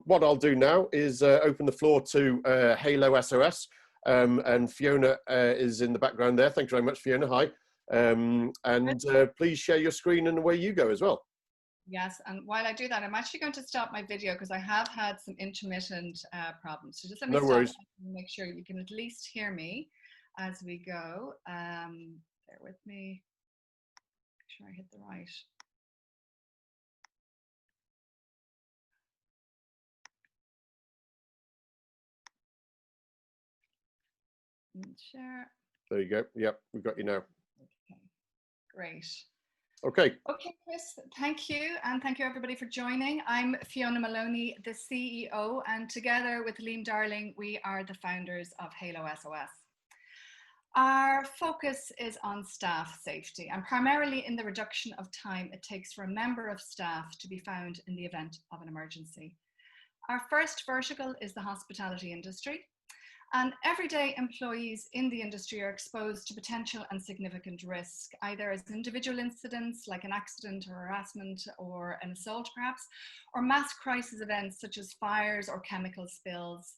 what I'll do now is open the floor to HaloSOS, and Fiona is in the background there. Thank you very much, Fiona. Hi. Please share your screen and away you go as well. Yes, and while I do that, I'm actually going to stop my video because I have had some intermittent problems. So just let me stop and make sure you can at least hear me as we go. Bear with me. Make sure I hit the right. Share. There you go. Yep, we've got you now. Okay, great. Okay. Okay, Chris, thank you. And thank you everybody for joining. I'm Fiona Maloney, the CEO, and together with Liam Darling, we are the founders of HaloSOS. Our focus is on staff safety and primarily in the reduction of time it takes for a member of staff to be found in the event of an emergency. Our first vertical is the hospitality industry. And everyday employees in the industry are exposed to potential and significant risk, either as individual incidents like an accident or harassment or an assault perhaps, or mass crisis events such as fires or chemical spills,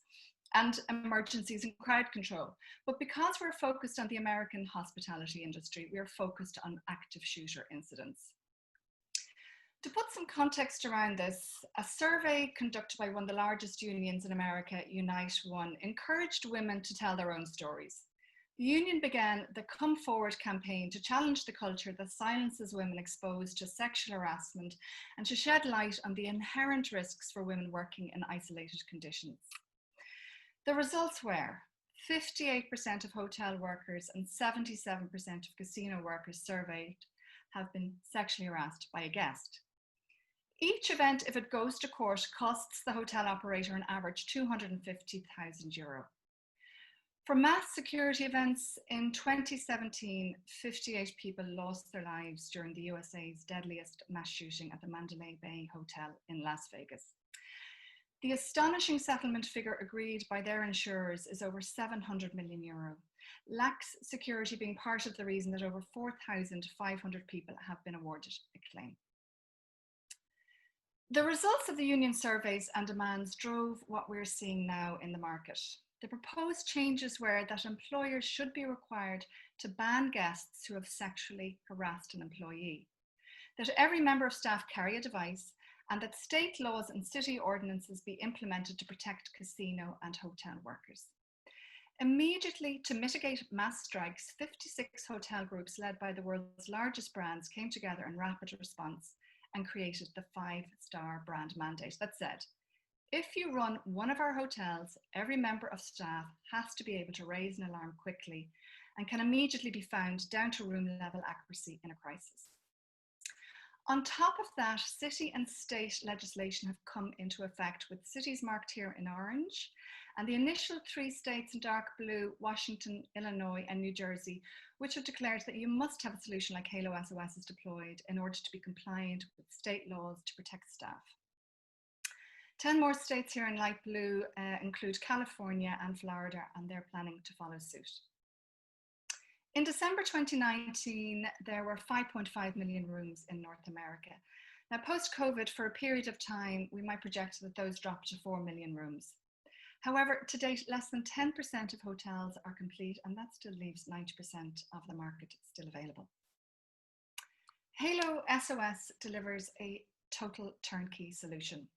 and emergencies in crowd control. But because we're focused on the American hospitality industry, we are focused on active shooter incidents. To put some context around this, a survey conducted by one of the largest unions in America, Unite One, encouraged women to tell their own stories. The union began the Come Forward campaign to challenge the culture that silences women exposed to sexual harassment and to shed light on the inherent risks for women working in isolated conditions. The results were 58% of hotel workers and 77% of casino workers surveyed have been sexually harassed by a guest. Each event, if it goes to court, costs the hotel operator an average €250,000. For mass security events in 2017, 58 people lost their lives during the USA's deadliest mass shooting at the Mandalay Bay Hotel in Las Vegas. The astonishing settlement figure agreed by their insurers is over €700 million, lax security being part of the reason that over 4,500 people have been awarded a claim. The results of the union surveys and demands drove what we're seeing now in the market. The proposed changes were that employers should be required to ban guests who have sexually harassed an employee, that every member of staff carry a device, and that state laws and city ordinances be implemented to protect casino and hotel workers. Immediately, to mitigate mass strikes, 56 hotel groups led by the world's largest brands came together in rapid response and created the 5-star brand mandate that said, if you run one of our hotels, every member of staff has to be able to raise an alarm quickly and can immediately be found down to room level accuracy in a crisis. On top of that, city and state legislation have come into effect, with cities marked here in orange, and the initial 3 states in dark blue, Washington, Illinois, and New Jersey, which have declared that you must have a solution like HaloSOS is deployed in order to be compliant with state laws to protect staff. 10 more states here in light blue include California and Florida, and they're planning to follow suit. In December 2019, there were 5.5 million rooms in North America. Now, post-COVID, for a period of time, we might project that those dropped to 4 million rooms. However, to date, less than 10% of hotels are complete, and that still leaves 90% of the market still available. HaloSOS delivers a total turnkey solution.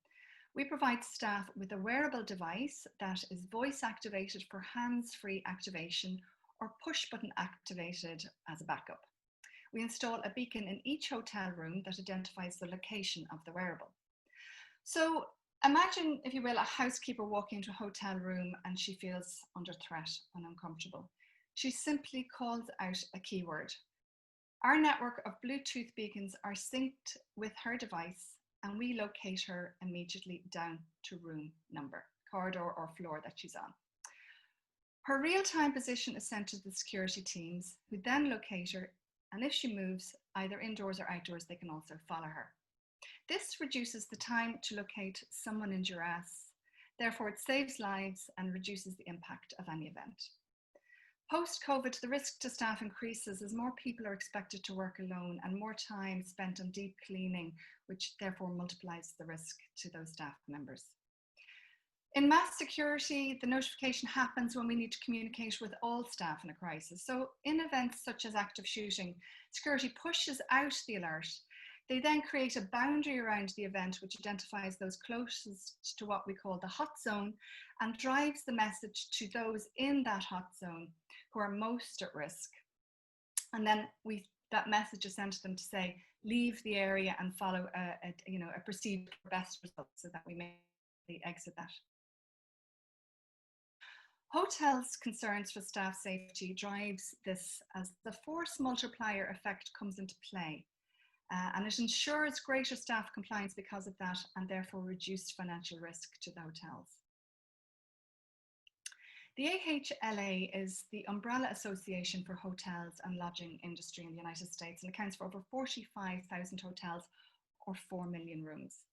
We provide staff with a wearable device that is voice activated for hands-free activation or push button activated as a backup. We install a beacon in each hotel room that identifies the location of the wearable. So imagine, if you will, a housekeeper walking into a hotel room and she feels under threat and uncomfortable. She simply calls out a keyword. Our network of Bluetooth beacons are synced with her device, and we locate her immediately down to room number, corridor or floor that she's on. Her real-time position is sent to the security teams, who then locate her, and if she moves either indoors or outdoors, they can also follow her. This reduces the time to locate someone in duress. Therefore, it saves lives and reduces the impact of any event. Post-COVID, the risk to staff increases as more people are expected to work alone and more time spent on deep cleaning, which therefore multiplies the risk to those staff members. In mass security, the notification happens when we need to communicate with all staff in a crisis. So in events such as active shooting, security pushes out the alert. They then create a boundary around the event which identifies those closest to what we call the hot zone and drives the message to those in that hot zone who are most at risk. And then that message is sent to them to say, leave the area and follow a perceived best result so that we may exit that. Hotels' concerns for staff safety drives this as the force multiplier effect comes into play. And it ensures greater staff compliance because of that, and therefore reduced financial risk to the hotels. The AHLA is the umbrella association for hotels and lodging industry in the United States and accounts for over 45,000 hotels or 4 million rooms.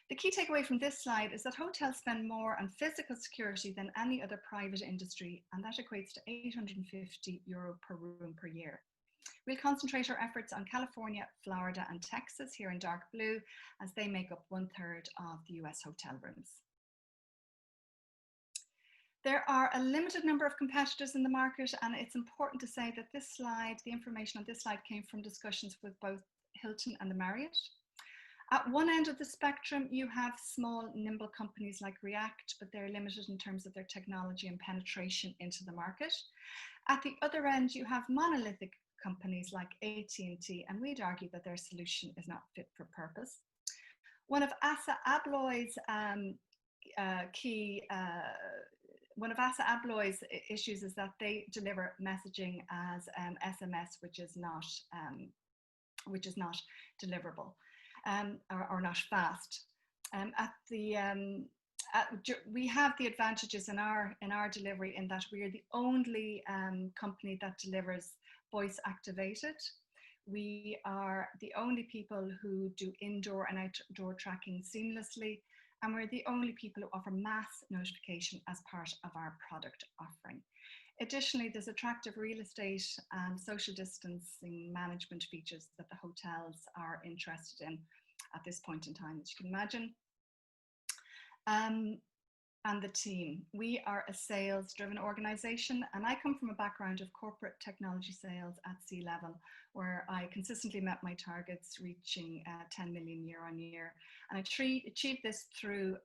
The key takeaway from this slide is that hotels spend more on physical security than any other private industry, and that equates to €850 per room per year. We'll concentrate our efforts on California, Florida, and Texas here in dark blue, as they make up 1/3 of the US hotel rooms. There are a limited number of competitors in the market, and it's important to say that this slide, the information on this slide came from discussions with both Hilton and the Marriott. At one end of the spectrum, you have small, nimble companies like React, but they're limited in terms of their technology and penetration into the market. At the other end, you have monolithic companies like AT&T, and we'd argue that their solution is not fit for purpose. One of ASSA ABLOY's issues is that they deliver messaging as SMS, which is not deliverable or not fast. We have the advantages in our delivery in that we are the only company that delivers voice activated. We are the only people who do indoor and outdoor tracking seamlessly, and we're the only people who offer mass notification as part of our product offering. Additionally, there's attractive real estate and social distancing management features that the hotels are interested in at this point in time, as you can imagine. And the team. We are a sales-driven organization, and I come from a background of corporate technology sales at C-level, where I consistently met my targets, reaching 10 million year on year. And I achieved this through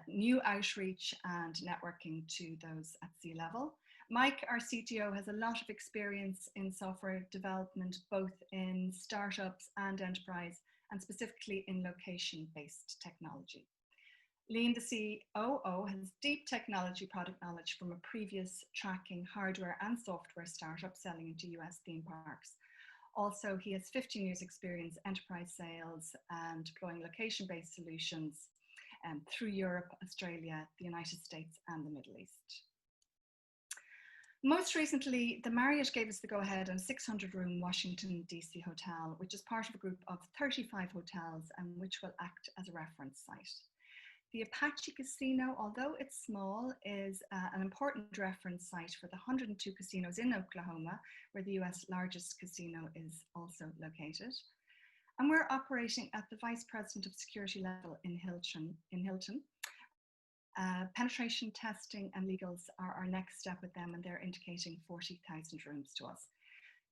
new outreach and networking to those at C-level. Mike, our CTO, has a lot of experience in software development, both in startups and enterprise, and specifically in location-based technology. Liam, the COO, has deep technology product knowledge from a previous tracking hardware and software startup selling into US theme parks. Also, he has 15 years experience enterprise sales and deploying location-based solutions through Europe, Australia, the United States, and the Middle East. Most recently, the Marriott gave us the go-ahead on a 600-room Washington, D.C. hotel, which is part of a group of 35 hotels and which will act as a reference site. The Apache Casino, although it's small, is an important reference site for the 102 casinos in Oklahoma, where the US largest casino is also located. And we're operating at the Vice President of Security level in Hilton. Penetration testing and legals are our next step with them, and they're indicating 40,000 rooms to us.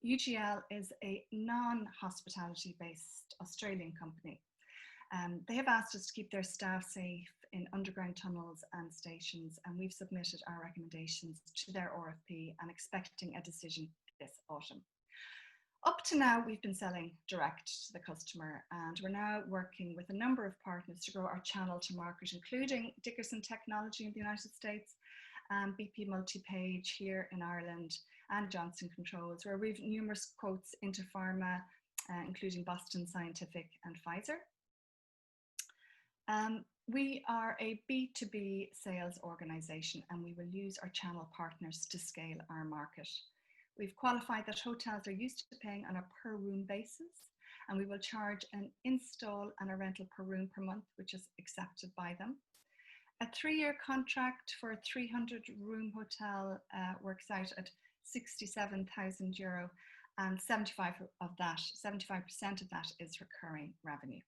UGL is a non-hospitality based Australian company. They have asked us to keep their staff safe in underground tunnels and stations, and we've submitted our recommendations to their RFP and expecting a decision this autumn. Up to now, we've been selling direct to the customer, and we're now working with a number of partners to grow our channel to market, including Dickerson Technology in the United States, BP Multipage here in Ireland, and Johnson Controls, where we've numerous quotes into pharma, including Boston Scientific and Pfizer. We are a B2B sales organization, and we will use our channel partners to scale our market. We've qualified that hotels are used to paying on a per room basis, and we will charge an install and a rental per room per month, which is accepted by them. A 3-year contract for a 300-room hotel works out at €67,000, and 75% of that is recurring revenue.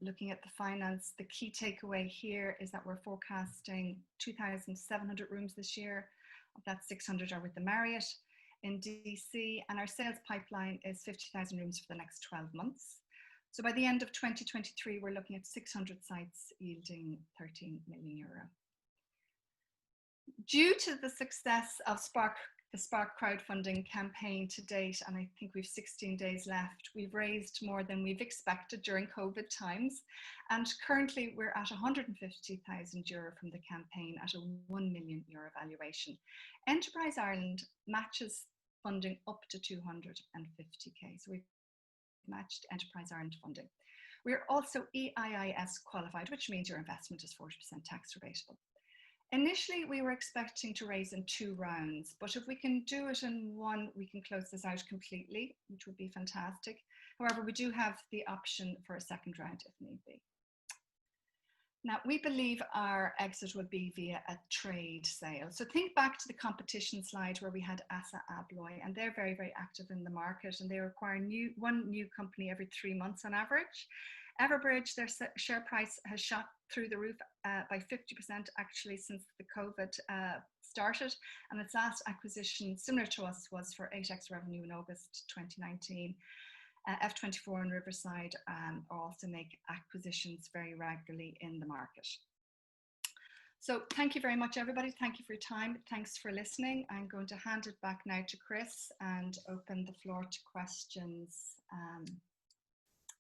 Looking at the finance, the key takeaway here is that we're forecasting 2,700 rooms this year. Of that, 600 are with the Marriott in DC, and our sales pipeline is 50,000 rooms for the next 12 months. So by the end of 2023, we're looking at 600 sites yielding 13 million euro. Due to the success of the Spark crowdfunding campaign to date, and I think we've 16 days left, we've raised more than we've expected during COVID times. And currently we're at 150,000 euro from the campaign at a 1 million euro valuation. Enterprise Ireland matches funding up to 250k. So we've matched Enterprise Ireland funding. We're also EIIS qualified, which means your investment is 40% tax rebatable. Initially, we were expecting to raise in 2 rounds, but if we can do it in one, we can close this out completely, which would be fantastic. However, we do have the option for a second round if need be. Now, we believe our exit will be via a trade sale. So think back to the competition slide where we had Assa Abloy, and they're very, very active in the market, and they require one new company every 3 months on average. Everbridge, their share price has shot through the roof by 50% actually since the COVID started, and its last acquisition, similar to us, was for 8x revenue in August 2019. F24 and Riverside also make acquisitions very regularly in the market. So thank you very much, everybody. Thank you for your time. Thanks for listening. I'm going to hand it back now to Chris and open the floor to questions.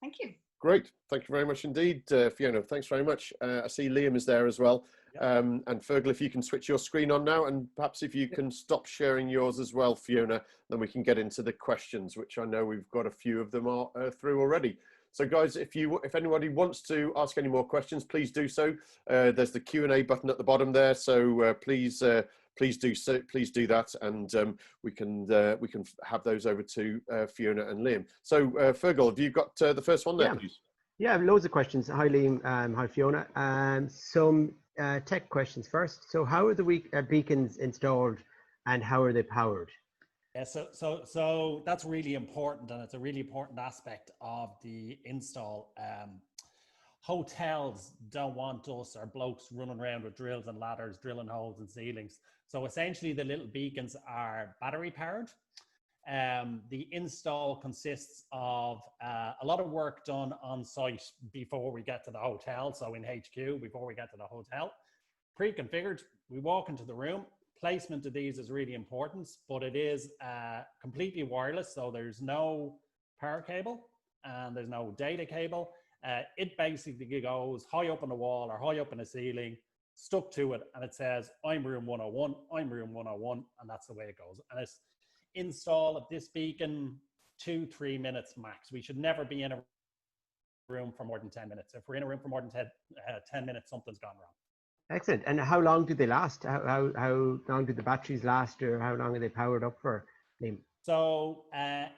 Thank you. Great. Thank you very much indeed, Fiona. Thanks very much. I see Liam is there as well. Yep. And Fergal, if you can switch your screen on now, and perhaps if you can stop sharing yours as well, Fiona, then we can get into the questions, which I know we've got a few of them through already. So guys, if anybody wants to ask any more questions, please do so. There's the Q&A button at the bottom there. So please do that, and we can have those over to Fiona and Liam. So Fergal, have you got the first one there, please? Yeah, I have loads of questions. Hi Liam, hi Fiona. Some tech questions first. So how are the beacons installed and how are they powered? Yeah, so that's really important, and it's a really important aspect of the install. Hotels don't want us or blokes running around with drills and ladders, drilling holes in ceilings. So essentially the little beacons are battery powered. The install consists of a lot of work done on site before we get to the hotel. So in HQ, before we get to the hotel, pre-configured, we walk into the room. Placement of these is really important, but it is completely wireless. So there's no power cable and there's no data cable. It basically goes high up on the wall or high up in the ceiling, stuck to it, and it says, I'm room 101, I'm room 101, and that's the way it goes. And it's install of this beacon 2-3 minutes max. We should never be in a room for more than 10 minutes. If we're in a room for more than 10 minutes, something's gone wrong. Excellent. And how long do they last? How long do the batteries last, or how long are they powered up for? So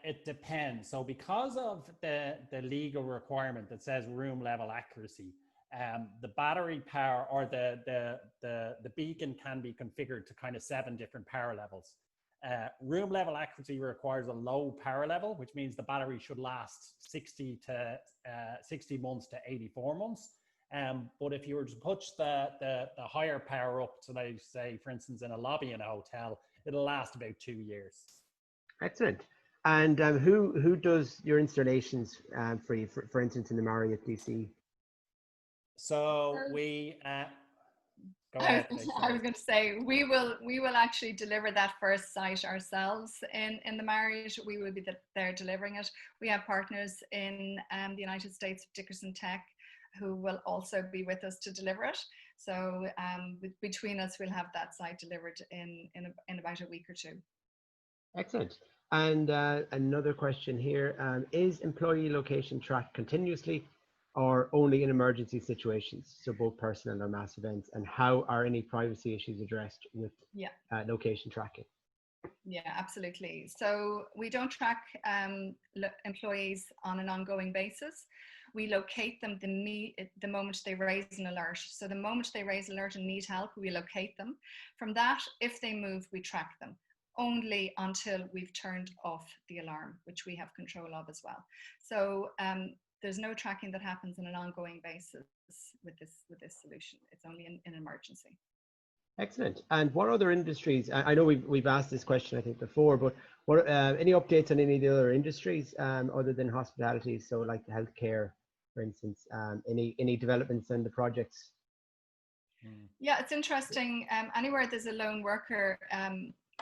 it depends. So because of the legal requirement that says room level accuracy, the battery power or the beacon can be configured to kind of 7 different power levels. Room level accuracy requires a low power level, which means the battery should last 60 months to 84 months. But if you were to push the higher power up to, like, say, for instance, in a lobby in a hotel, it'll last about 2 years. Excellent. And who does your installations for you, for instance, in the Marriott DC? So we go ahead. ahead. I was going to say we will actually deliver that first site ourselves in the Marriott. We will be there delivering it. We have partners in the United States, Dickerson Tech, who will also be with us to deliver it. So between us, we'll have that site delivered in about a week or 2. Excellent. And another question here, is employee location tracked continuously or only in emergency situations? So both personal or mass events, and how are any privacy issues addressed with location tracking? Yeah, absolutely. So we don't track employees on an ongoing basis. We locate them the moment they raise an alert. So the moment they raise an alert and need help, we locate them. From that, if they move, we track them, only until we've turned off the alarm, which we have control of as well. So there's no tracking that happens on an ongoing basis with this solution. It's only in an emergency. Excellent. And what other industries? I know we've asked this question I think before, but what any updates on any of the other industries other than hospitality? So like healthcare, for instance, any developments in the projects? Yeah, it's interesting. Anywhere there's a lone worker,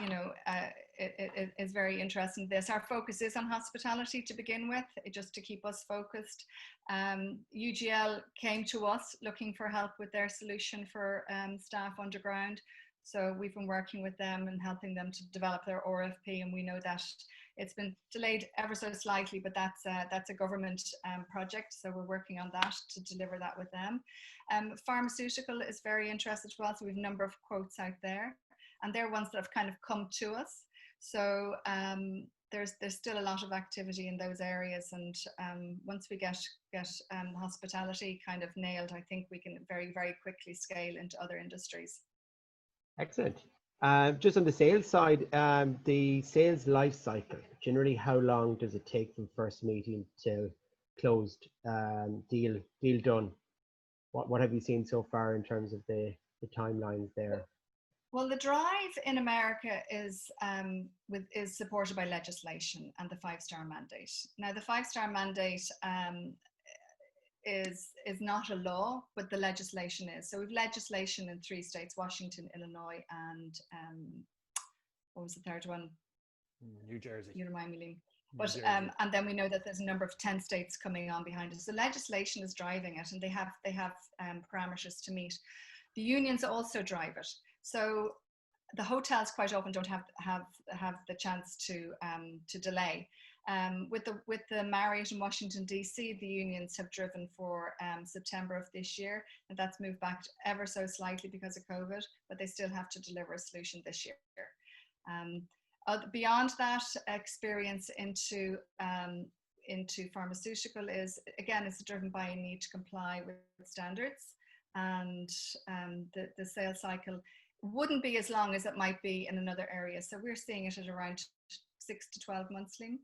you know, it is very interesting. Our focus is on hospitality to begin with, just to keep us focused. UGL came to us looking for help with their solution for staff underground. So we've been working with them and helping them to develop their RFP, and we know that it's been delayed ever so slightly, but that's a government project, so we're working on that to deliver that with them. Pharmaceutical is very interested as well, so we have a number of quotes out there, and they're ones that have kind of come to us. So there's still a lot of activity in those areas, and once we get hospitality kind of nailed, I think we can very, very quickly scale into other industries. Excellent. Just on the sales side, the sales life cycle, generally how long does it take from first meeting till closed, deal done? What have you seen so far in terms of the timelines there? Well, the drive in America is supported by legislation and the 5-star mandate. Now, the 5-star mandate is not a law, but the legislation is. So we've legislation in 3 states: Washington, Illinois, and what was the third one? New Jersey. You remind me, Liam. But and then we know that there's a number of 10 states coming on behind us. So legislation is driving it, and they have parameters to meet. The unions also drive it. So the hotels quite often don't have the chance to delay. With the Marriott in Washington DC, the unions have driven for September of this year, and that's moved back ever so slightly because of COVID, but they still have to deliver a solution this year. Beyond that, experience into pharmaceutical is driven by a need to comply with standards, and the sales cycle wouldn't be as long as it might be in another area. So we're seeing it at around 6 to 12 months, Liam.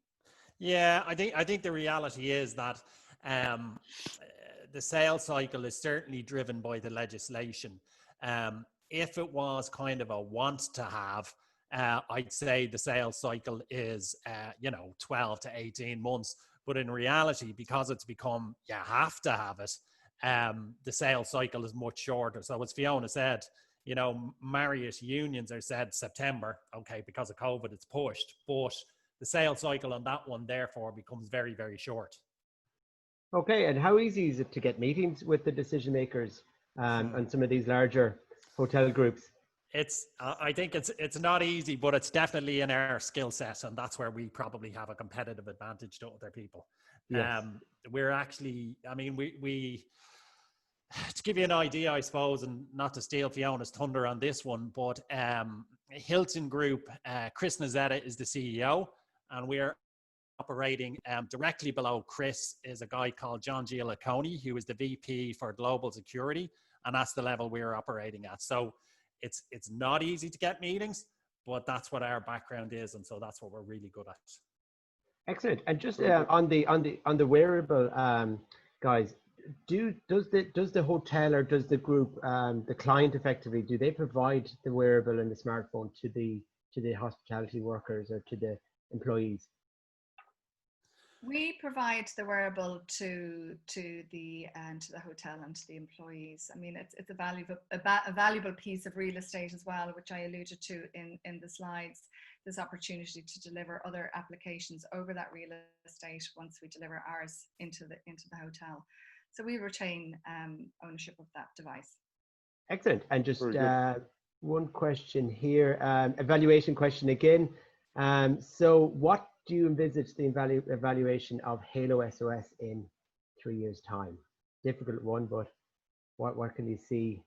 Yeah, I think the reality is that the sales cycle is certainly driven by the legislation. If it was kind of a want to have, I'd say the sales cycle is 12 to 18 months. But in reality, because it's become you have to have it, the sales cycle is much shorter. So as Fiona said, Marriott unions are said September, okay, because of COVID it's pushed, but the sales cycle on that one therefore becomes very, very short. Okay, and how easy is it to get meetings with the decision makers on some of these larger hotel groups? I think it's not easy, but it's definitely in our skill set, and that's where we probably have a competitive advantage to other people. Yes. We're actually, we to give you an idea, I suppose, and not to steal Fiona's thunder on this one, but Hilton Group, Chris Nazetta is the CEO, and we're operating directly below Chris is a guy called John Gialiconi, who is the VP for Global Security, and that's the level we're operating at. So it's not easy to get meetings, but that's what our background is, and so that's what we're really good at. Excellent. And just on the wearable guys, does the hotel or does the group, the client effectively, do they provide the wearable and the smartphone to the hospitality workers or to the employees? We provide the wearable to the hotel and to the employees. I mean, it's a valuable piece of real estate as well, which I alluded to in the slides. This opportunity to deliver other applications over that real estate once we deliver ours into the hotel. So we retain ownership of that device. Excellent. And just one question here, evaluation question again. So what do you envisage the evaluation of HaloSOS in 3 years' time? Difficult one, but what can you see?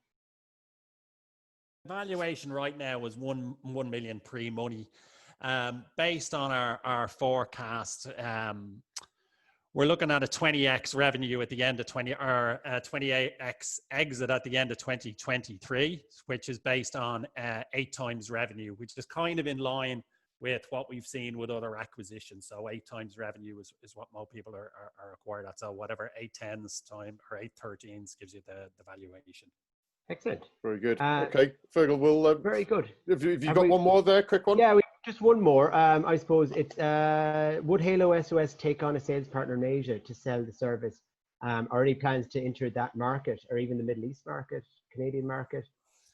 Valuation right now is 1 million pre-money. Based on our forecast, we're looking at a 20x revenue at the end of 28x exit at the end of 2023, which is based on 8 times revenue, which is kind of in line with what we've seen with other acquisitions. So 8 times revenue is what most people are acquired at. So whatever 8/10s time or 8/13s gives you the valuation. Excellent. Very good. Okay, Fergal, we'll... very good. Have you got one more there, quick one? Yeah, just one more. I suppose it's, would HaloSOS take on a sales partner in Asia to sell the service? Or any plans to enter that market, or even the Middle East market, Canadian market?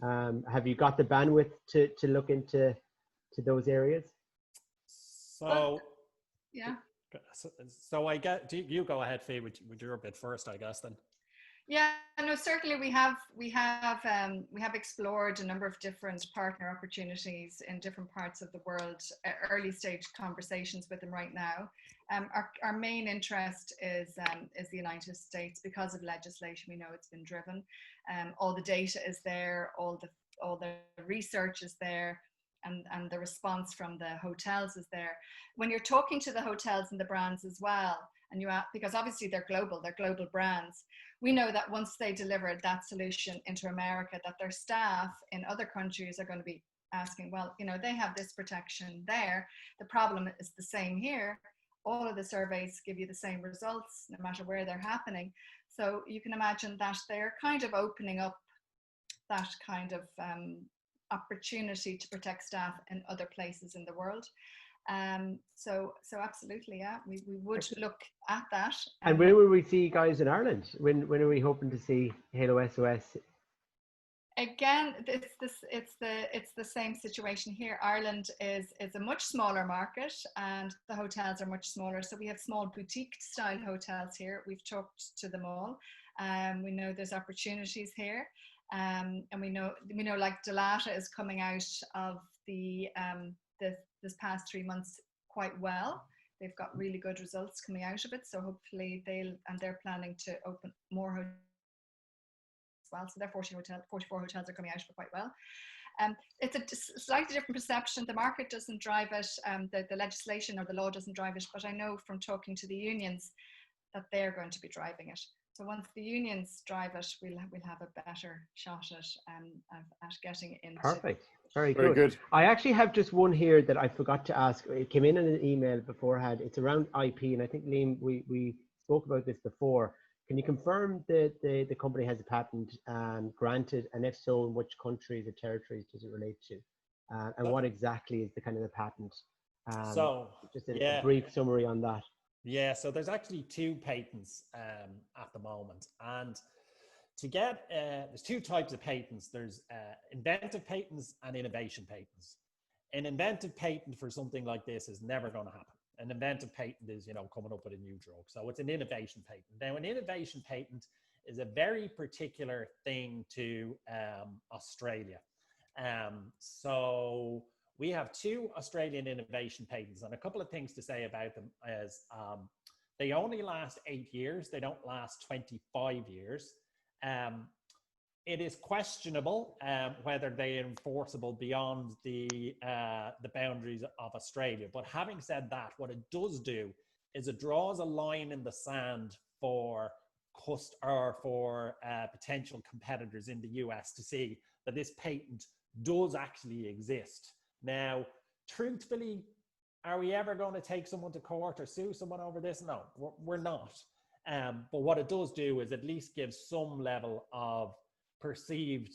Have you got the bandwidth to look into those areas? So, yeah. So I get, you go ahead, Fee, with your bit first, I guess, then. Yeah, no, certainly we have explored a number of different partner opportunities in different parts of the world, early stage conversations with them right now. Our main interest is the United States because of legislation. We know it's been driven. All the data is there, all the research is there, and the response from the hotels is there. When you're talking to the hotels and the brands as well, and because obviously they're global brands, we know that once they deliver that solution into America, that their staff in other countries are going to be asking, well, you know, they have this protection there. The problem is the same here. All of the surveys give you the same results, no matter where they're happening. So you can imagine that they're kind of opening up that kind of opportunity to protect staff in other places in the world. So absolutely, yeah, we would look at that. And when will we see you guys in Ireland? When are we hoping to see HaloSOS? Again, it's the same situation here. Ireland is a much smaller market, and the hotels are much smaller. So we have small boutique style hotels here. We've talked to them all. We know there's opportunities here, and we know like Delata is coming out of this past 3 months quite well. They've got really good results coming out of it. So hopefully they're planning to open more hotels as well. So their 44 hotels are coming out of it quite well. It's a slightly different perception. The market doesn't drive it. The legislation or the law doesn't drive it. But I know from talking to the unions that they're going to be driving it. So once the unions drive it, we'll have a better shot at getting into. Perfect. Very good. I actually have just one here that I forgot to ask. It came in an email beforehand. It's around IP, and I think, Liam, we spoke about this before. Can you confirm that the company has a patent granted, and if so, in which countries or territories does it relate to? And what exactly is the kind of the patent? So just a brief summary on that. Yeah, so there's actually 2 patents at the moment, and to get there's 2 types of patents. There's inventive patents and innovation patents. An inventive patent for something like this is never going to happen. An inventive patent is, you know, coming up with a new drug. So it's an innovation patent. Now, an innovation patent is a very particular thing to Australia. So we have 2 Australian innovation patents, and a couple of things to say about them is they only last 8 years. They don't last 25 years. It is questionable whether they are enforceable beyond the boundaries of Australia. But having said that, what it does do is it draws a line in the sand for potential competitors in the US to see that this patent does actually exist. Now, truthfully, are we ever going to take someone to court or sue someone over this? No, we're not. But what it does do is at least give some level of perceived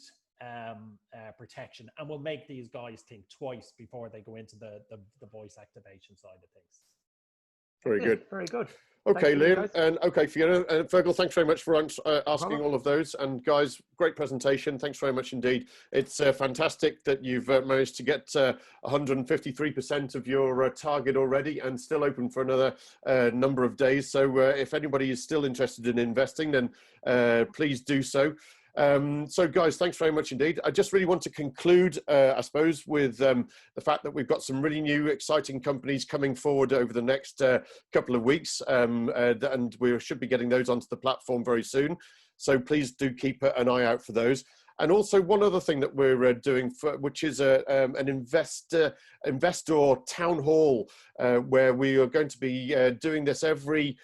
protection, and will make these guys think twice before they go into the voice activation side of things. Very good. Very good. Okay, Liam, and okay, Fiona and Fergal, thanks very much for asking all of those. And guys, great presentation. Thanks very much indeed. It's fantastic that you've managed to get 153% of your target already, and still open for another number of days. So if anybody is still interested in investing, then please do so. So guys, thanks very much indeed. I just really want to conclude, I suppose, with the fact that we've got some really new exciting companies coming forward over the next couple of weeks, and we should be getting those onto the platform very soon. So please do keep an eye out for those. And also one other thing that we're doing, which is an investor town hall, where we are going to be doing this every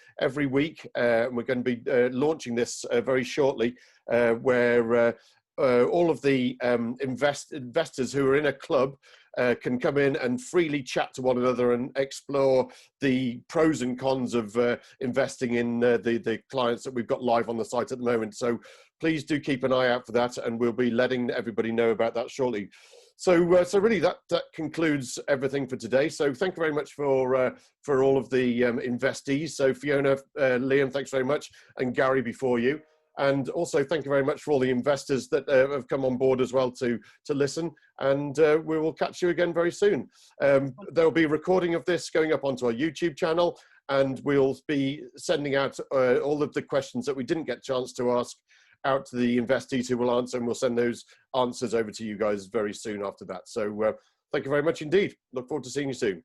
week. And we're going to be launching this very shortly, where all of the investors who are in a club can come in and freely chat to one another and explore the pros and cons of investing in the clients that we've got live on the site at the moment. So please do keep an eye out for that, and we'll be letting everybody know about that shortly. So, so really that concludes everything for today. So thank you very much for all of the investees. So Fiona, Liam, thanks very much, and Gary before you. And also thank you very much for all the investors that have come on board as well to listen. And we will catch you again very soon. There'll be a recording of this going up onto our YouTube channel, and we'll be sending out all of the questions that we didn't get a chance to ask out to the investees who will answer, and we'll send those answers over to you guys very soon after that. So thank you very much indeed. Look forward to seeing you soon.